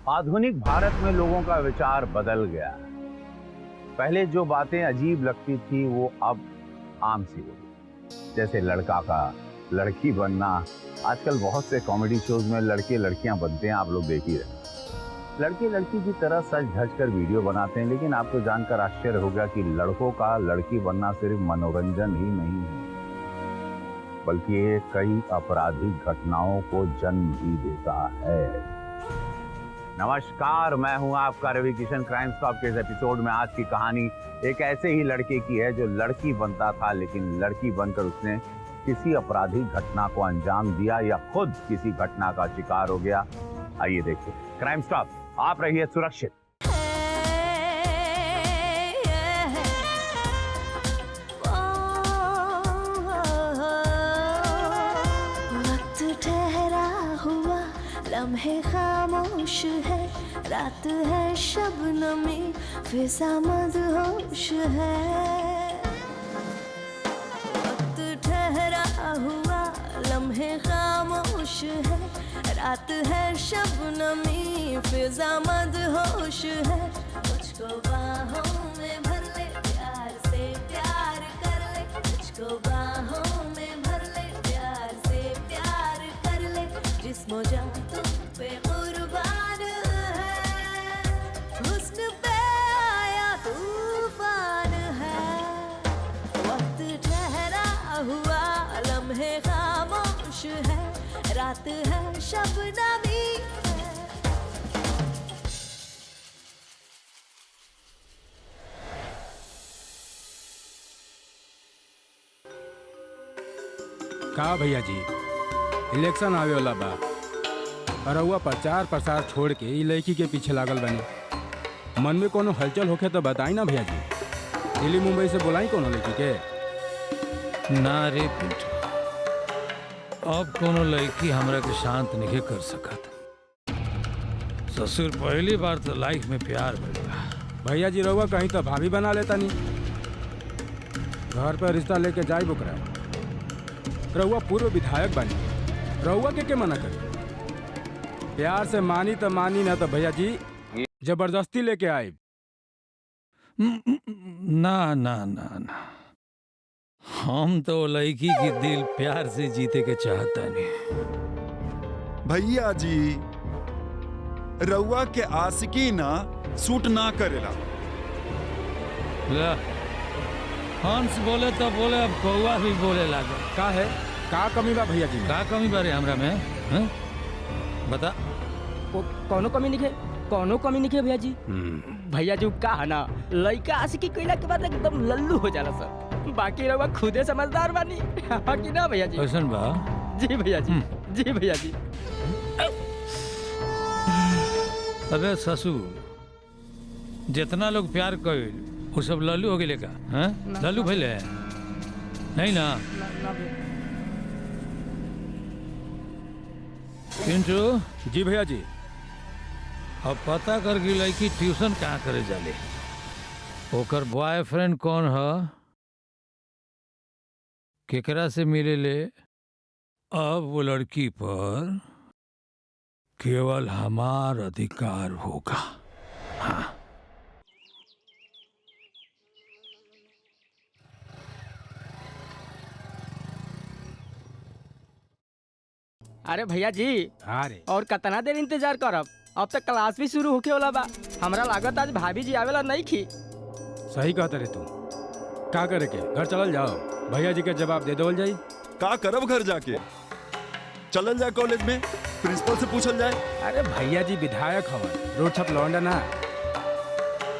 आधुनिक भारत में लोगों का विचार बदल गया। पहले जो बातें अजीब लगती थी वो अब आम सी हो गई, जैसे लड़का का लड़की बनना। आजकल बहुत से कॉमेडी शोज में लड़के लड़कियां बनते हैं, आप लोग देख ही रहे। लड़के लड़की की तरह सज धज कर वीडियो बनाते हैं, लेकिन आपको जानकर आश्चर्य होगा कि लड़कों का लड़की बनना सिर्फ मनोरंजन ही नहीं है, बल्कि ये कई आपराधिक घटनाओं को जन्म भी देता है। नमस्कार, मैं हूं आपका रवि किशन। क्राइम स्टॉप के इस एपिसोड में आज की कहानी एक ऐसे ही लड़के की है जो लड़की बनता था, लेकिन लड़की बनकर उसने किसी आपराधिक घटना को अंजाम दिया या खुद किसी घटना का शिकार हो गया। आइए देखिए क्राइम स्टॉप, आप रहिए सुरक्षित। लम्हे खामोश है, रात है शबनमी, फिजा मदहोश है। वक्त ठहरा हुआ, लम्हे खामोश है, रात है शबनमी, फिजा मदहोश है। मुझको बाहों में भर ले, प्यार से प्यार कर ले, मुझको बाहों में भर ले, प्यार से प्यार कर ले। जिस्मो जान तुम पे कुर्बान है, हुस्न पे आया तूफान है। वक्त ठहरा हुआ, लम्हे खामोश है, रात है शबनमी है। का भैया जी, इलेक्शन आवे वाला बा और रउआ प्रचार प्रसार छोड़ के ई लड़की के पीछे लागल बनी। मन में कोनो हलचल होखे तो बताई ना भैया जी, दिल्ली मुंबई से बोलाई कोनो लड़की के। ना रे पिंटू, अब कोनो लड़की हमरा के शांत नहीं कर सकत। ससुर पहली बार तो लाइफ में प्यार मिला। भैया जी रउआ कहीं तो भाभी बना लेता नहीं, घर पर रिश्ता लेके जाई बुकरा। रउआ पूर्व विधायक बनी, रउआ के मना करी? प्यार से मानी तो मानी, ना तो भैया जी जबरदस्ती लेके आए। ना ना ना ना, हम तो लड़की की दिल प्यार से जीते के चाहता नहीं। भैया जी रउआ के आशिकी ना सूट ना करेला। हंस बोले तो बोले, अब कौवा भी बोले लागे। का है, का कमी बा भैया जी? का कमी बारे हमरा में है? बता। कोनो कमी नहीं है, कोनो कमी नहीं है भैया जी। भैया जी का है ना, लड़का आशिकी कइला के बाद एकदम लल्लू हो जाला सब। बाकी रउआ खुदे समझदार बानी कि ना भैया जी? ऐसन बा? जी भैया जी, जी भैया जी। अबे ससुर, जितना लोग प्यार कइल वो सब लल्लू हो गए का? हैं? लल्लू भइले नहीं ना? पिंटू जी भैया जी। अब पता कर कि लड़की ट्यूशन कहाँ करे जाले, ओकर बॉयफ्रेंड कौन है, केकरा से मिले ले। अब वो लड़की पर केवल हमार अधिकार होगा। हाँ। अरे भैया जी, अरे और कितना देर इंतजार करब? अब तक क्लास भी शुरू होके वाला बा। हमरा लागत आज भाभी जी आवेला नहीं खी। सही कहते रे तू। का करे के, घर चलल जाओ, भैया जी के जवाब दे दोल जाई। का करब घर जाके? चलल जाए कॉलेज में, प्रिंसिपल से पूछल जाए। अरे भैया जी विधायक हवन, रोड छप लौंडा ना।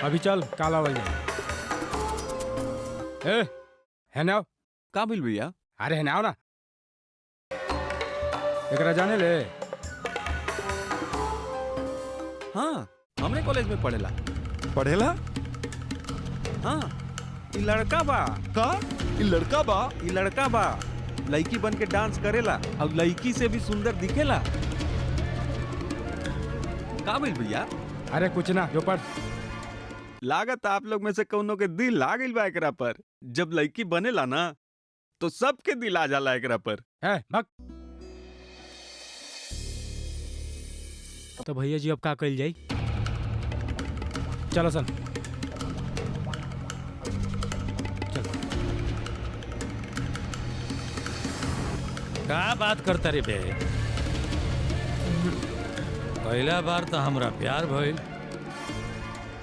अभी चल काला वल जाए। ए है ना का बिल भैया? अरे है ना एकरा जाने ले। हाँ, हमरे कॉलेज में पढ़ेला। पढ़ेला? हाँ, ई लड़का बा। का ई लड़का बा? ई लड़का बा, लड़की बन के डांस करेला और लड़की से भी सुंदर दिखेला। का बिल भैया? अरे कुछ ना, जो पढ़। लागत आप लोग में से कौनो के दिल ला गइल बा एकरा पर। जब लड़की बनेला ना तो सबके दिल आ जाला एकरा पर। है भग। तो भैया जी अब का कल जाई? चलो सन। का बात करता रे बे? पहला बार तो हमरा प्यार भइल,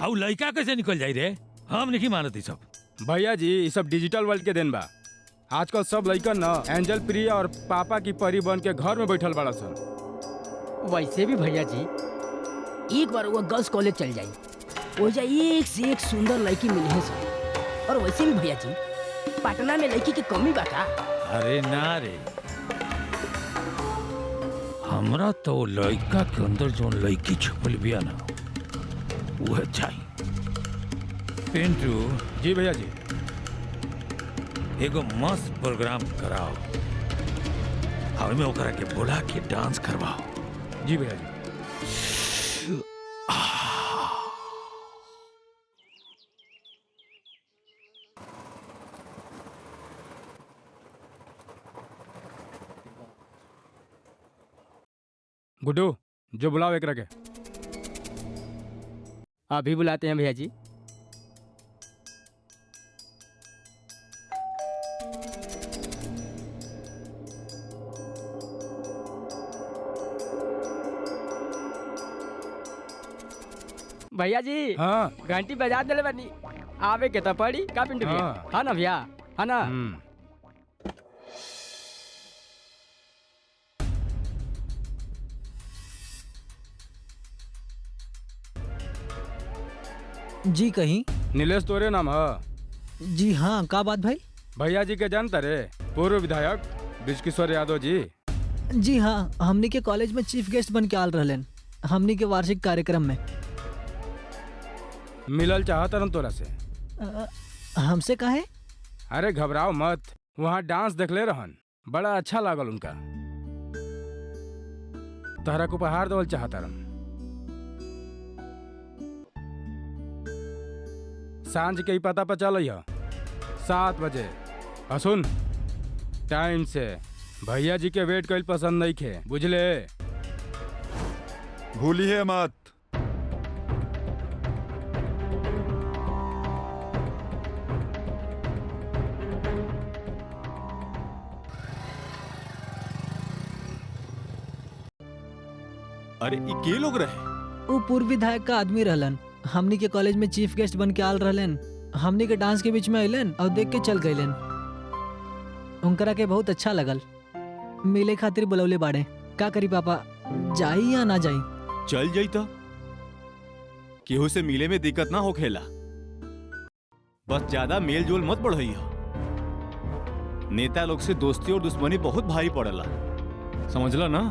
और लड़का कैसे निकल जाई रे? हम नहीं मानत ई सब। भैया जी ये सब डिजिटल वर्ल्ड के दिन बा। आजकल सब लड़कन ना एंजल प्रिया और पापा की परी बन के घर में बैठल बड़ा सन। वैसे भी भैया जी एक बार वो गर्ल्स कॉलेज चल जाई, वो जा एक से एक सुंदर लड़की मिली है सब। और वैसे भी भैया जी पटना में लड़की की कमी बा का? अरे ना रे, हमरा तो लड़का के अंदर जो लड़की छुपल बिया ना वह चाहिए। पिंटू जी भैया जी। एगो मस्त प्रोग्राम कराओ, हमें ओकरा के बोला के डांस करवाओ। जी भैया जी। गुड्डू जो बुलाओ एकरा के। अभी बुलाते हैं भैया जी। भैया जी हाँ घंटी बजा दिले बनी, आवे के तो पड़ी का पिंटू भैया? हाँ। हाँ ना भैया, हाँ ना? जी कहीं। नीलेश तोरे नाम है? जी हाँ, का बात भाई? भैया जी के जानता रे, पूर्व विधायक ब्रिजकिशोर यादव जी। जी हाँ, हमनी के कॉलेज में चीफ गेस्ट बन के आल रहलन, हमनी के वार्षिक कार्यक्रम में। मिलल चाहत रन तोरा से। हमसे काहे? अरे घबराओ मत, वहाँ डांस देखले रहन, बड़ा अच्छा लागल उनका। तहरा को उपहार देवल चाहता रन। सांझ के ही पता पर चल 7 बजे। सुन टाइम से, भैया जी के वेट कईल पसंद नहीं खे, बुझले? भूलिए मत। अरे ये के लोग रहे? वो पूर्व विधायक का आदमी रहलन, हमनी के कॉलेज में चीफ गेस्ट बन के आल रहलन, हमनी के डांस के बीच में अइलन और देख के चल गइलन। उनकरा के बहुत अच्छा लगल, मिले खातिर बुलौले बाड़े। का करी पापा, जाई या ना जाई? चल जाई तो केहू से मिले में दिक्कत ना हो खेला, बस ज्यादा मेल जोल मत बढ़ाइया। नेता लोग से दोस्ती और दुश्मनी बहुत भारी पड़ेला, समझला ना?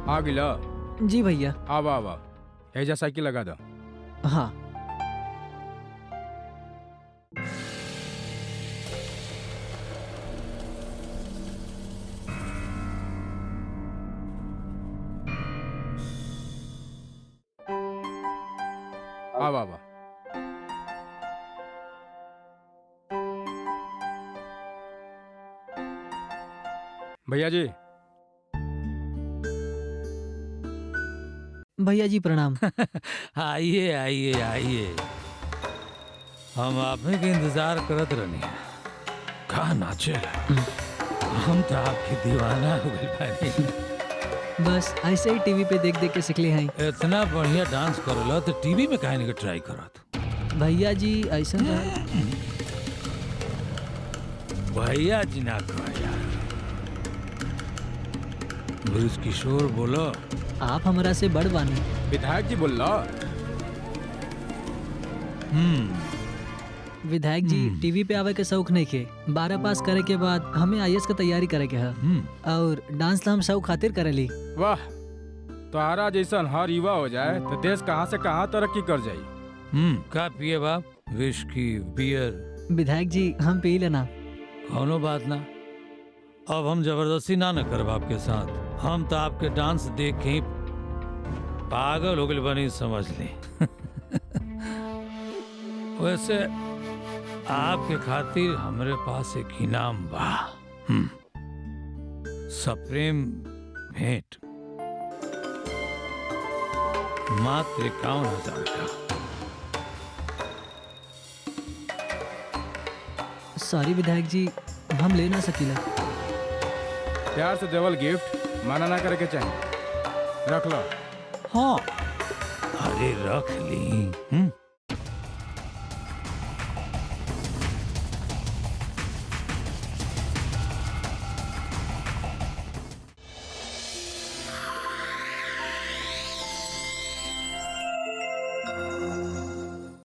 आ गिला? जी भैया। आवा आवा, एजा साइकिल लगा दो। हाँ। आवा आवा। भैया जी। भैया जी प्रणाम। आइए आइए आइए, हम आप ही के इंतजार करत रहनी। कहा नाचे, हम तो आपकी दीवाना हो गए बानी। बस ऐसे ही टीवी पे देख देख के सीखले हैं। इतना बढ़िया डांस करला तो टीवी में काहे नहीं ट्राई करत? भैया जी ऐसा भैया जी ना कह यार, ब्रिजकिशोर बोलो। आप हमरा से बड़ बानी। विधायक जी बोल लो। विधायक जी टीवी पे आवे के शौक नहीं खे, 12 पास करे के बाद हमें आईएएस का तैयारी करे के है, और डांस तो हम शौक खातिर करेली। वाह, तुम्हारा जैसा हर युवा हो जाए तो देश कहाँ से कहाँ तरक्की कर जाये। का पिए बाप? Whisky, beer? विधायक जी हम पी लेना। कौनो बात ना, अब हम जबरदस्ती ना न करब आपके साथ। हम तो आपके डांस देख के ही पागल हो गए बनी, समझ ली। वैसे आपके खातिर हमरे पास एक इनाम बा। सप्रेम भेंट मात्र 51,000 का। सॉरी विधायक जी, हम ले ना सकीला। प्यार से देवल गिफ्ट माना ना करे के चाहिए। रख लो। हाँ, अरे रख ली।